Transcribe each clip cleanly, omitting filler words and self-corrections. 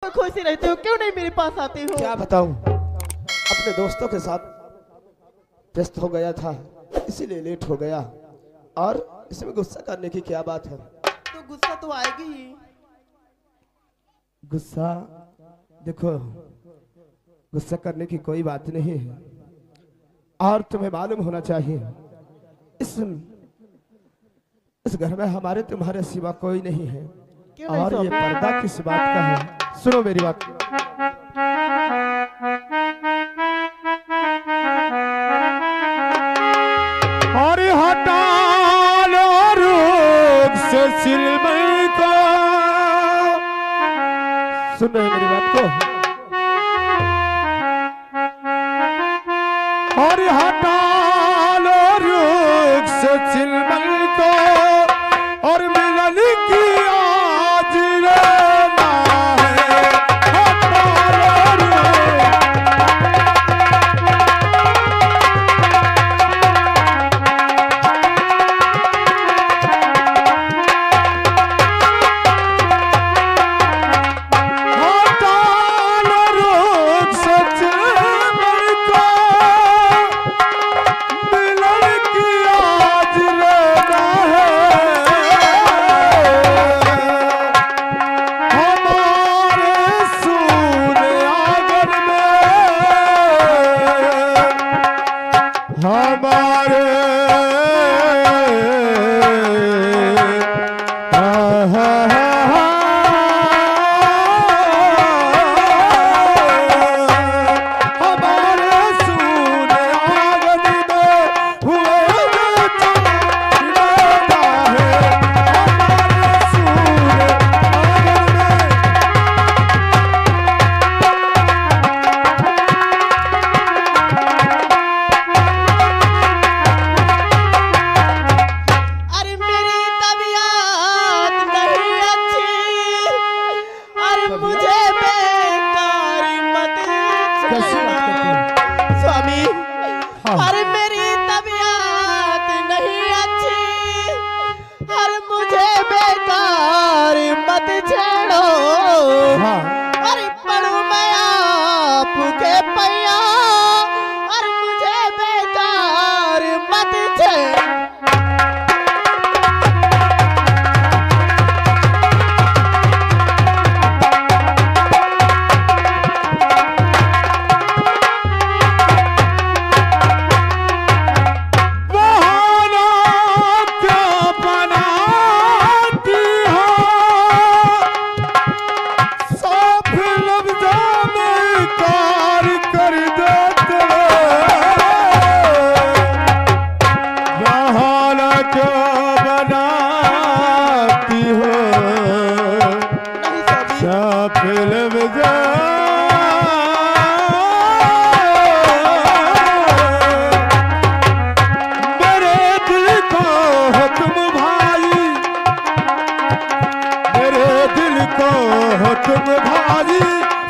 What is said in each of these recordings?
तो खुशी रहते हो, क्यों नहीं मेरे पास आते हो? क्या बताऊं, अपने दोस्तों के साथ व्यस्त हो गया था, इसीलिए लेट हो गया। और इसमें गुस्सा करने की क्या बात है? तो गुस्सा तो आएगी ही। गुस्सा देखो, गुस्सा करने की कोई बात नहीं है। और तुम्हें मालूम होना चाहिए, इस घर में हमारे तुम्हारे सिवा कोई नहीं है। क्यों नहीं और ये स्वामी? पर्दा किस बात का है? सुनो मेरी बात। और हटा लो रोग से सिलमल को। सुन रहे हो मेरी बात को? और हटा लो रोग से सिलमल को, और मिलन की आज लेना है। हटा लो रोग से सिलमल को, मिलन की आज लेना है। हमारे सूने आंगन में, हमारे हमारे सूने आंगन में हुए जो चांदना है। हमारे सूने आंगन में अरे मेरी तबीयत नहीं अच्छी, अरे मुझे बेकार मत कैसी बात करती हो? स्वामी। हाँ। अरे मेरी तबीयत नहीं अच्छी, अरे मुझे बेकार मत छेड़ो। हाँ। अरे पढ़ू मैं आपके पैया, अरे मुझे बेकार मत छेड़ो। बहाना क्या बनाती हो, साफ लफ्ज़ों में कार कर देते हो। बहाना क्या बनाती हो, नहीं स्वामी। साफ लफ्ज़ों मेरे दिल को हुक्म भाई, मेरे दिल को हुक्म भाई,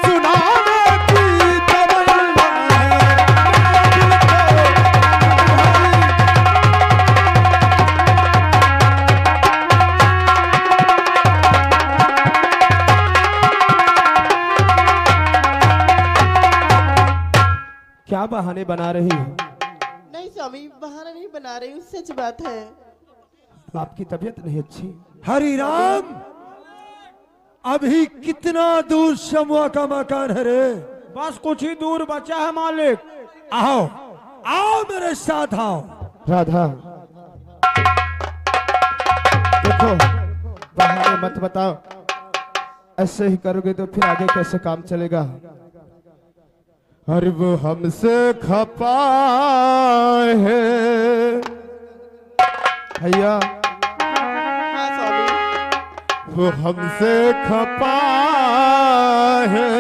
सुनाने की तमन्ना है। मेरे दिल को क्या बहाने बना रही हो? नहीं स्वामी, बहाना नहीं बना रही हूँ, सच बात है। आपकी तबीयत नहीं अच्छी? हरि राम, अभी कितना दूर शमुआ का मकान है रे? बस कुछ ही दूर बचा है मालिक। आओ आओ मेरे साथ आओ। राधा देखो, बहाने मत बताओ, ऐसे ही करोगे तो फिर आगे कैसे काम चलेगा? अरे वो हमसे खपा है भैया, हाँ स्वामी। वो हमसे खपा है,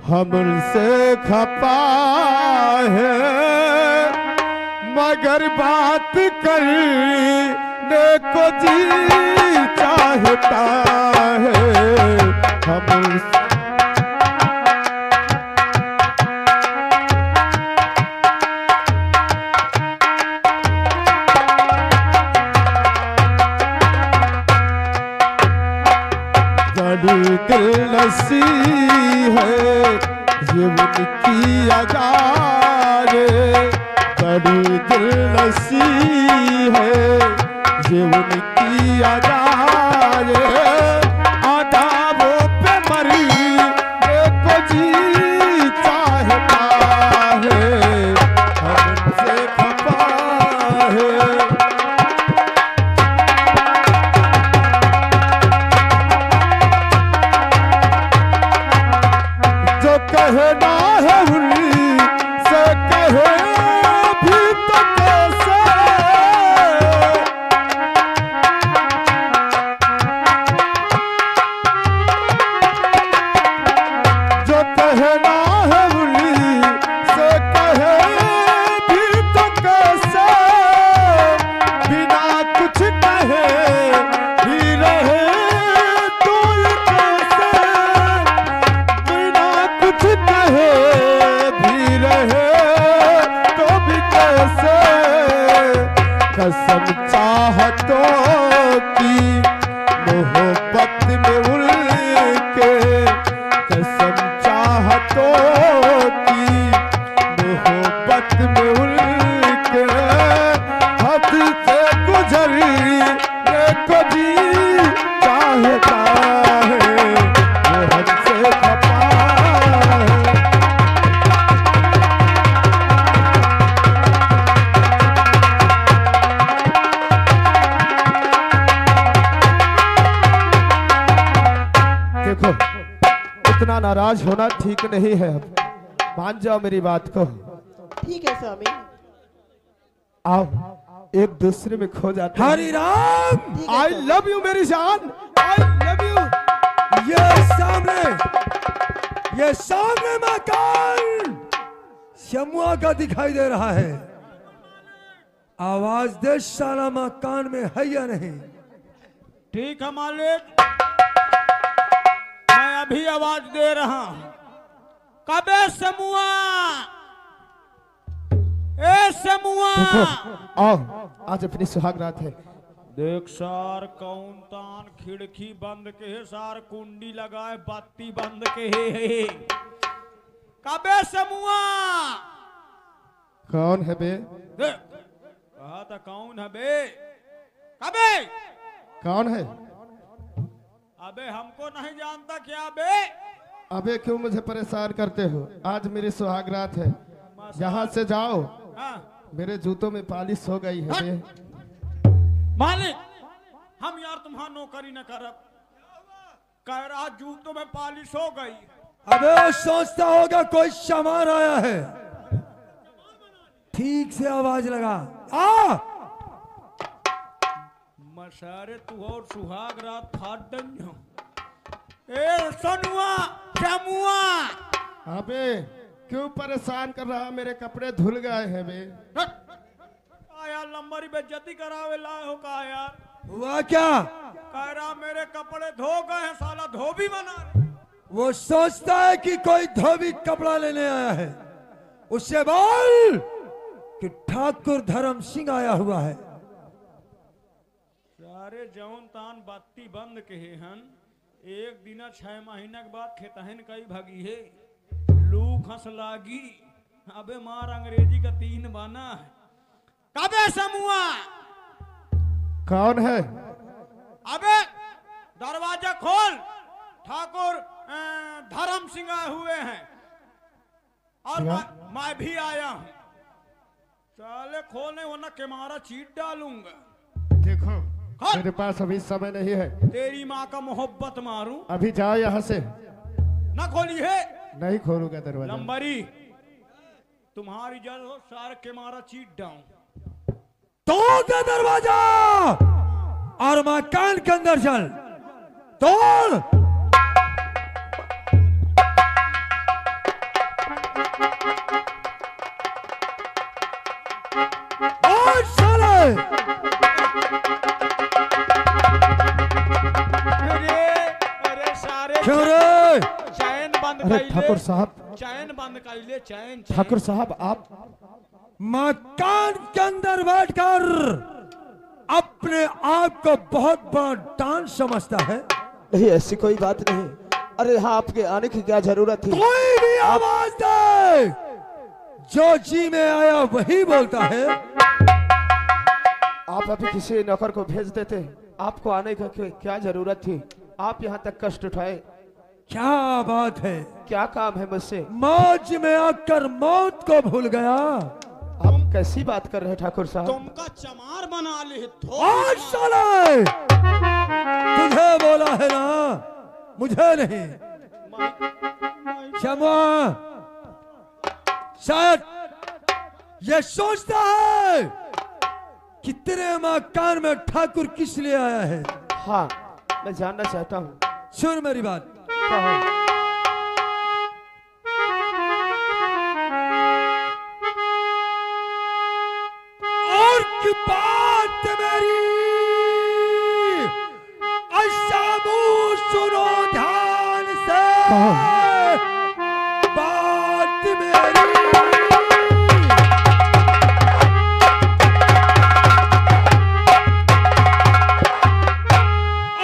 हम उनसे खपा है, मगर बात करने को जी चाहता है। हम उनसे दिल लस्सी है ये उनकी अदा रे, बड़ी दिल लस्सी है ये उनकी अदा रे। आदाबों पे मरी देखो जी चाहता है, हमसे खपा है। जो कहना है उन्हीं से कहे भी तो कैसे, जो कहना है उन्हीं से कहे भी तो कैसे, बिना कुछ कहे भी रहे तो ये कैसे, बिना कुछ कहे भी रहे तो भी कैसे। कसम चाहतों की मोहब्बत में उनके, कसम चाहतों की मोहब्बत में उनके, हद से गुजरी देखो जी चाहता है, वो हमसे खपा है। देखो इतना नाराज होना ठीक नहीं है, अब मान जाओ मेरी बात को। ठीक है स्वामी। आओ एक दूसरे में खो जाते हैं। हरि राम, ठीक है आई स्वामी। लव यू मेरी जान, आई लव यू। ये सामने मकान शमुआ का दिखाई दे रहा है। आवाज दे साला मकान में है या नहीं? ठीक है मालिक, मैं अभी आवाज दे रहा हूं। कबे समुआ, ए समुआ। आओ आज अपनी सुहाग रात है। देख सार कौन तान खिड़की बंद के है, सार कुंडी लगाए बत्ती बंद के है। कबे समुआ। कौन है बे? कहा था कौन है बे? कबे? कौन है? अबे हमको नहीं जानता क्या बे? अबे क्यों मुझे परेशान करते हो? आज मेरी सुहाग रात है, यहाँ से जाओ। हाँ। मेरे जूतों में पालिश हो गई है बे। मालिक हम यार तुम्हारा नौकरी न करब, कह रहा जूतों में पालिश हो गई। अबे वो सोचता होगा कोई सामान आया है। ठीक से आवाज लगा। आ मसारे तू और सुहाग रात फाट दंजो। ए सनुआ शमुआ। अबे क्यों परेशान कर रहा? मेरे कपड़े धुल गए हैं बे। यार लंबरी बेइज्जती करावे लाए हो का यार? हुआ क्या? कह रहा मेरे कपड़े धो गए हैं, साला धोबी बना रहे। वो सोचता है कि कोई धोबी कपड़ा लेने आया है। उससे बोल कि ठाकुर धर्म सिंह आया हुआ है। सारे जौन तान बत्ती बंद के हन, एक दिन 6 महीना के बाद खेतहन कई भगी है। लू खस लागी। अबे मार अंग्रेजी का 3 बना है। कबे समुआ। कौन है? अबे दरवाजा खोल, ठाकुर धर्म सिंह आए हुए हैं और मैं भी आया हूं। साले खोलने वरना के मारा चीट डालूंगा। देखो खोल। मेरे पास अभी समय नहीं है। तेरी माँ का मोहब्बत मारूं। अभी जाओ यहाँ से। ना खोली है। नहीं खोलूंगा दरवाजा। लंबरी तुम्हारी जल हो, सारे के मारा चीट डाऊं। तोड़ दे दरवाजा और मकान के अंदर चल। तोड़। और साले अरे सारे क्यों रे? चैन बंद अरे कर ठाकुर ले, साहब, चैन बंद कर ले, चैन ठाकुर साहब आप मकान के अंदर बैठकर अपने आप को बहुत बड़ा डांस समझता है। नहीं, ऐसी कोई बात नहीं। अरे हाँ, आपके आने की क्या जरूरत थी? कोई भी आवाज दे, जो जी में आया वही बोलता है। आप अभी किसी नौकर को भेज देते, आपको आने का क्या जरूरत थी? आप यहाँ तक कष्ट उठाए, क्या बात है? क्या काम है मुझसे? मौज में आकर मौत को भूल गया। आप कैसी बात कर रहे हैं ठाकुर साहब? तुमका चमार बना ले आज साले तुझे बोला है ना, मुझे नहीं। क्षमा, शायद ये सोचता है कि तेरे मकान में ठाकुर किस लिए आया है। हाँ, मैं जानना चाहता हूँ। सुन मेरी बात। कहो। और की बात मेरी अशामू सुनो ध्यान से, बात मेरी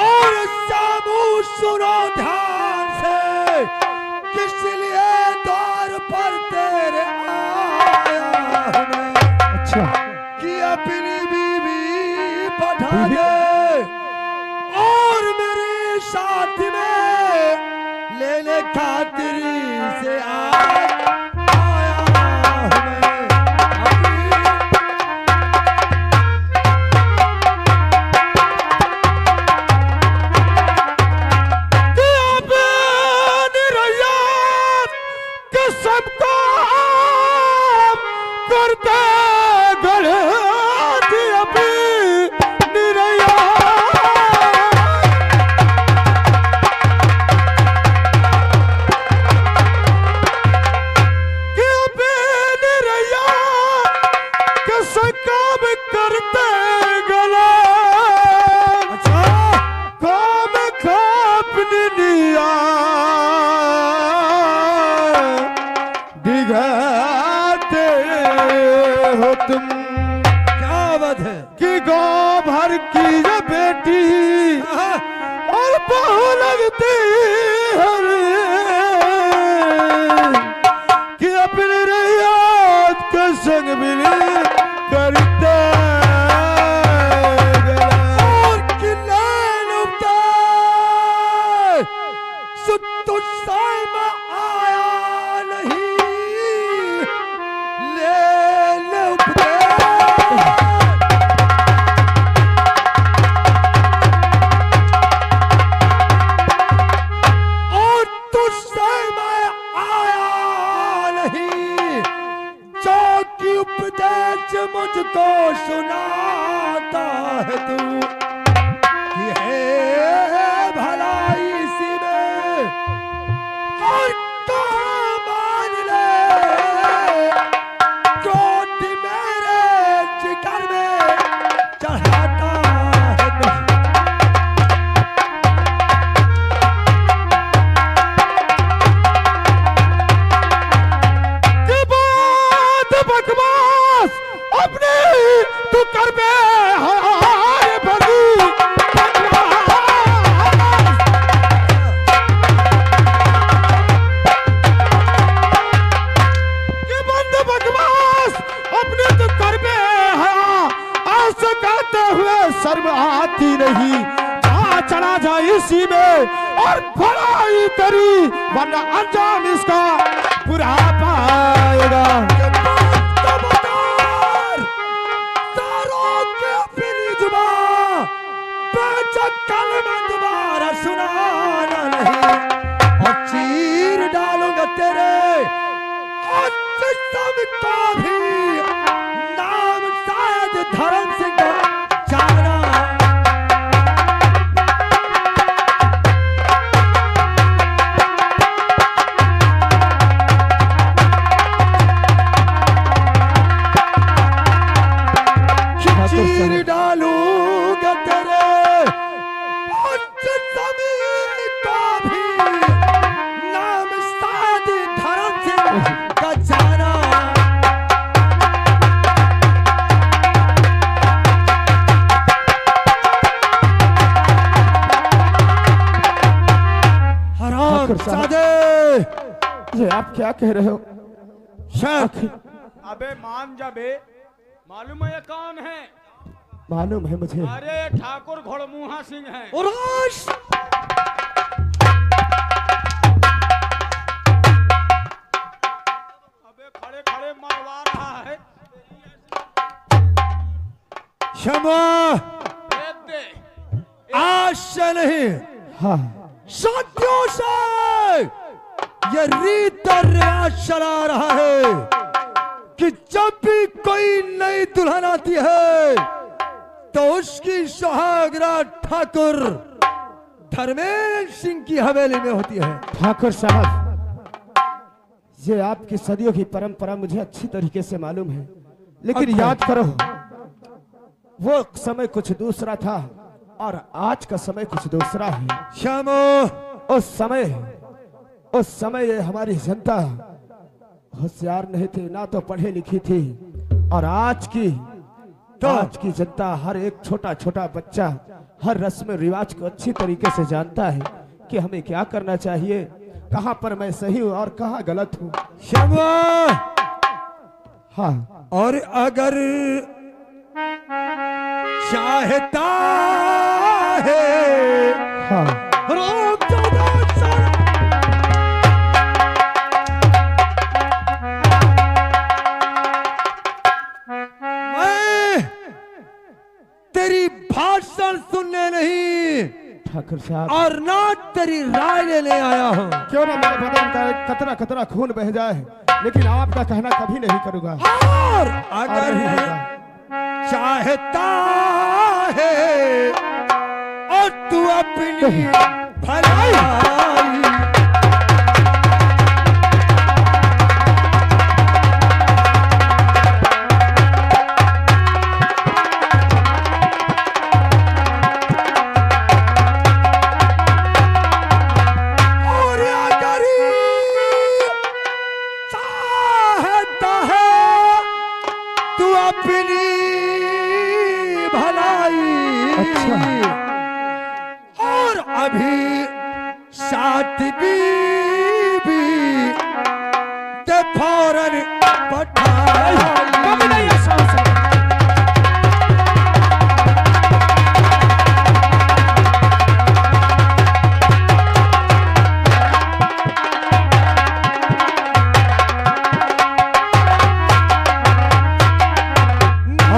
और शामू सुनो ध्यान से, किस लिए द्वार पर तेरे आया हूं मैं। अच्छा, कि अपनी बीवी पठा दे और मेरे साथ में लेने खातिर से आया हूं मैं। सबको करते तुम क्या बात है कि गाँव भर की ये बेटी और बहू लगती है कि अपने रियाद के संग मिली करते और किलेन उठते सुत्तु साइमा आया नहीं ले उठते और तुझसे मैं आया नहीं जो कि उपदेश मुझको सुनाता है तू कि है भलाई इसी में और कहाँ मान ले क्रोध मेरे जिगर में चढ़ाता है तू। की बात बकवास अपनी तू कर बे हाय भली की बंद बकवास अपनी तू कर बे ऐसे कहते हुए शर्म आती नहीं। जहाँ चला जाए इसी में और भलाई तेरी वरना अंजाम इसका बुरा पाएगा। दोबारा सुनाना नहीं और चीर डालूंगा तेरे और जिस्म को भी नाम शायद धर्म सिंह का जाना। चीर डालूंगा तेरे और जिस्म को भी नाम शायद धर्म सिंह का जाना। हराम ये आप क्या कह रहे हो? शायद अबे मान जा बे, मालूम है ये कौन है? मालूम है मुझे। अरे ठाकुर घोड़मुहा सिंह है। अबे खड़े खड़े मरवा रहा है। क्षमा, भेज दे। आज से नहीं, हाँ, सदियों से ये रीत और रिवाज चला रहा है कि जब भी कोई नई दुल्हन आती है तो उसकी सुहागरात ठाकुर धर्मेंद्र सिंह की हवेली में होती है। ठाकुर साहब, ये आपकी सदियों की परंपरा मुझे अच्छी तरीके से मालूम है, लेकिन अच्छा। याद करो, वो समय कुछ दूसरा था और आज का समय कुछ दूसरा है। श्यामो, उस समय ये हमारी जनता होशियार नहीं थी, ना तो पढ़े लिखी थी, और आज की जनता, हर एक छोटा छोटा बच्चा हर रस्म रिवाज को अच्छी तरीके से जानता है कि हमें क्या करना चाहिए, कहां पर मैं सही हूं और कहां गलत हूं। श्यामो, हाँ, और अगर चाहता है हाँ, रोक दो सारा। मैं तेरी भाषण सुनने नहीं ठाकुर साहब, और ना तेरी राय लेने आया हूं। क्यों ना मेरे बदन का एक कतरा कतरा खून बह जाए, लेकिन आपका कहना कभी नहीं करूंगा। और और अगर नहीं होगा। चाहता है और तू अपनी भलाई और अगर चाहता है तू अपनी भलाई अच्छा। और अभी साथ बीबी ते फौरन कभी नहीं ऐसा हो सकता।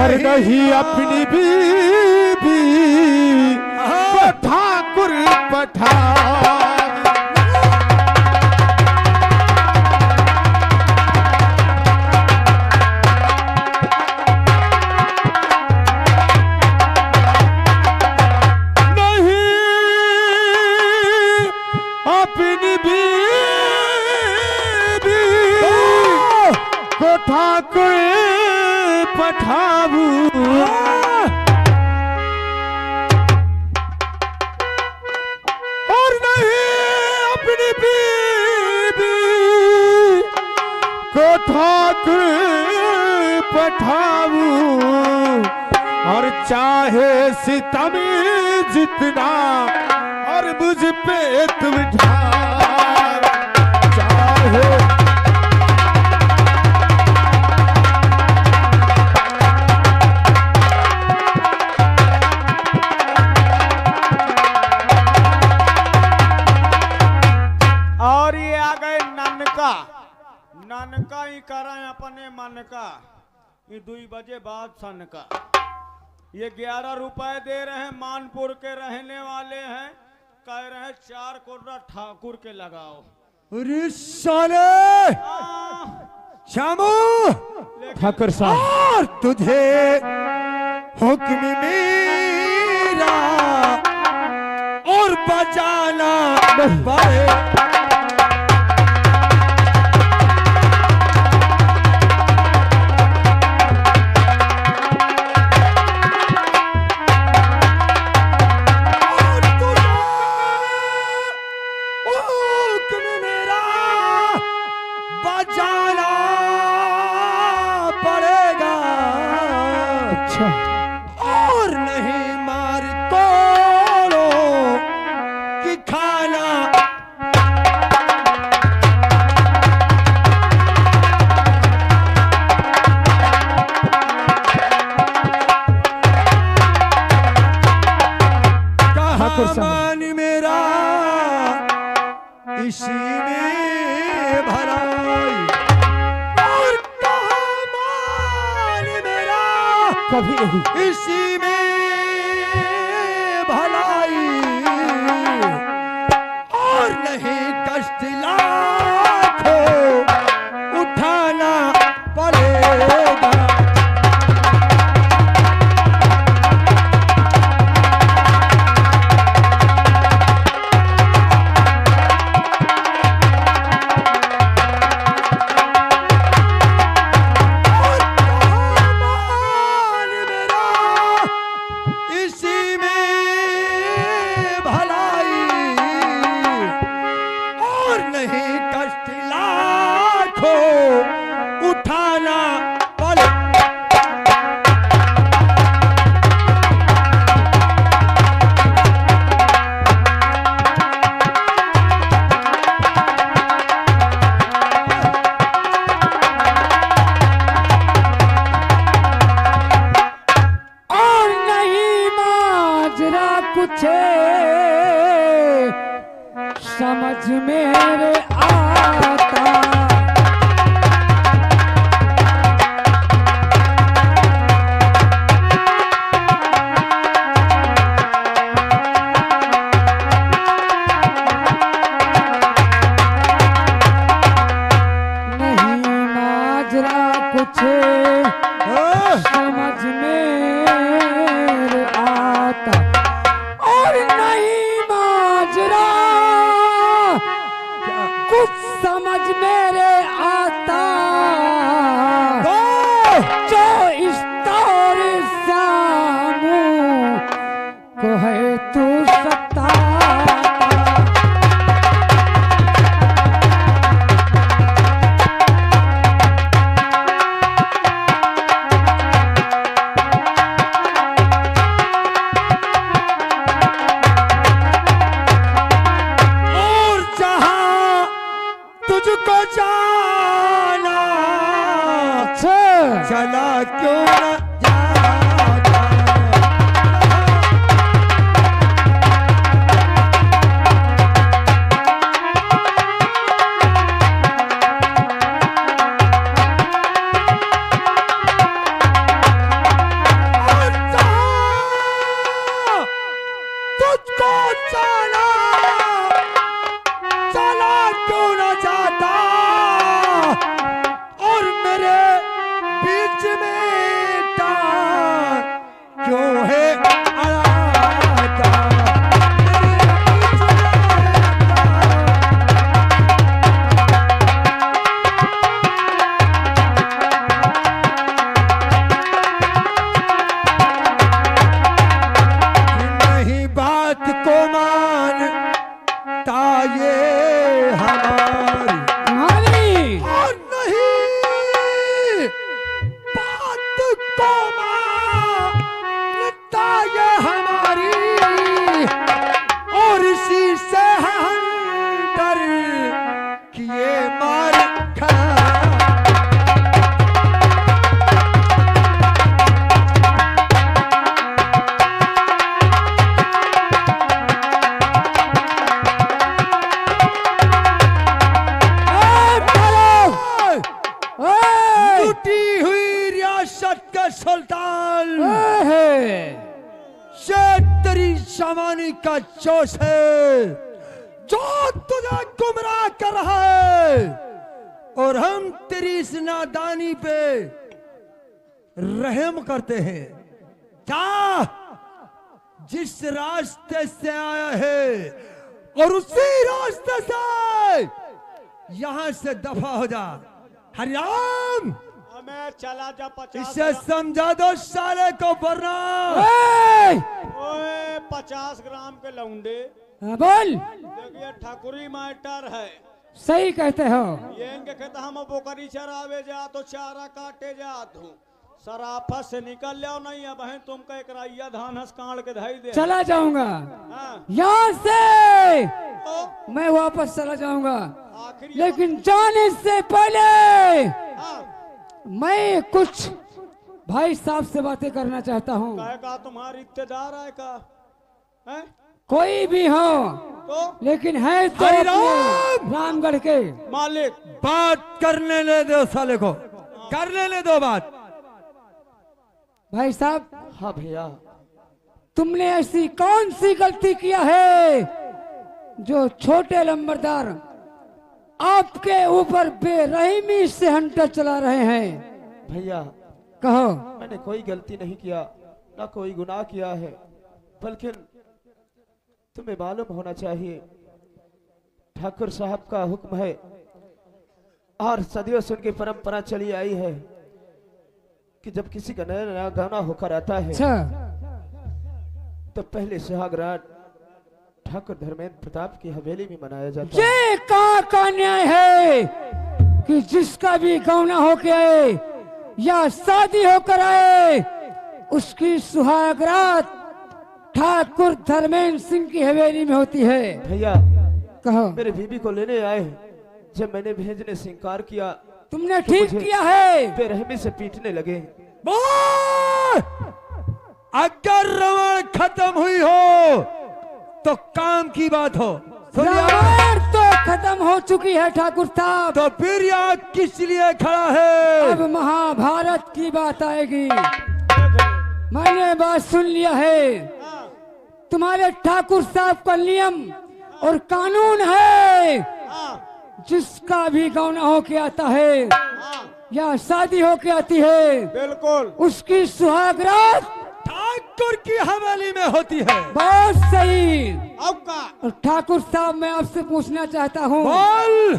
और नहीं अपनी बीबी को ठाकुर पठा। नहीं अपनी बीबी को ठाकुर पठाबू। और नहीं अपनी बीबी को ठाकुर पठाबू। और चाहे सितम जितना और मुझ पे तुम ढार, चाहे और ये आ गए ननका। ननका ही करा अपने मन का, ये 2 बजे बाद सन का। ये 11 रुपए दे रहे हैं, मानपुर के रहने वाले हैं, कह रहे हैं 4 कोर्रा ठाकुर के लगाओ। अरे साले श्यामू, ठाकुर साहब, और तुझे हुक्म मेरा और बजाना पड़े। और तुझे हुक्म मेरा बजाना पड़ेगा। अच्छा, और नहीं मार तोड़ो कि खाना इसी में भलाई और कहाँ मान मेरा कभी नहीं। इसी में भलाई और नहीं कष्ट लाखों उठाना पड़ेगा। उठाना पड़े और नहीं माजरा कुछ समझ मेरे आता। कुछ समझ मेरे आता और नहीं माजरा कुछ समझ मेरे आता जो इस दौर सामू को है तू सत्ता। तुझको जाना चला क्यों न जाता। तुझको जाना चला क्यों न जाता और मेरे बीच में टांग क्यों है अड़ाता। नहीं बात को मानता ये हमारी और नहीं बात को मानता ये हमारी और इसी से हम डर किए मार खा। टूटी हुई रियासत का सुल्तान शेख तेरी शमानी का जोश है जो तुझे गुमराह कर रहा है और हम तेरी इस नादानी पे रहम करते हैं। क्या जिस रास्ते से आया है और उसी रास्ते से यहां से दफा हो जा। हरिराम हमें चला जा 50 इसे समझा दो साले को वरना ओए 50 ग्राम के लौंडे बोल। देखिए ठाकुरी मास्टर है सही कहते हो। ये इनके कहता हम बोकरी चरावे जा तो चारा काटे जात हूँ सराफत से निकल जाओ नहीं है बहन तुमका एक राइया धान हंस कांड के धाई दे। चला जाऊंगा हाँ। यहाँ से तो मैं वापस चला जाऊंगा आखिरी लेकिन जाने से पहले हाँ। मैं कुछ भाई साहब से बातें करना चाहता हूँ। कहेगा तुम्हारी इत्तेदार है का है? कोई भी हो, तो लेकिन है तो हरि अपने रामगढ़ के। मालिक बात करने ले दो साले को, करने ले दो बात। भाई साहब, हाँ भैया, तुमने ऐसी कौन सी गलती किया है जो छोटे लंबरदार आपके ऊपर बेरहमी से हंटर चला रहे हैं? भैया कहो। मैंने कोई गलती नहीं किया, ना कोई गुनाह किया है, बल्कि तुम्हें मालूम होना चाहिए ठाकुर साहब का हुक्म है और सदियों से उनकी परंपरा चली आई है कि जब किसी का नया नया गाना होकर आता है अच्छा, तो पहले सुहागरात ठाकुर धर्मेंद्र प्रताप की हवेली में मनाया जाता है। ये कहाँ का न्याय है कि जिसका भी गौना होके आए या शादी होकर आए, उसकी सुहागरात ठाकुर धर्मेंद्र सिंह की हवेली में होती है। भैया कहो। मेरे बीबी को लेने आए, जब मैंने भेजने से इनकार किया तुमने तो ठीक मुझे किया है। बेरहमी से पीटने लगे। बोल! अगर रमण खत्म हुई हो तो काम की बात हो। सुन लिया? रामायण तो खत्म हो चुकी है ठाकुर साहब, तो फिर यहाँ किस लिए खड़ा है? अब महाभारत की बात आएगी। मैंने बात सुन लिया है। तुम्हारे ठाकुर साहब का नियम और कानून है, जिसका भी गौना होके आता है या शादी होके आती है, बिल्कुल उसकी सुहागरात ठाकुर की हवेली में होती है। बहुत सही। अब का और ठाकुर साहब, मैं आपसे पूछना चाहता हूँ, बोल!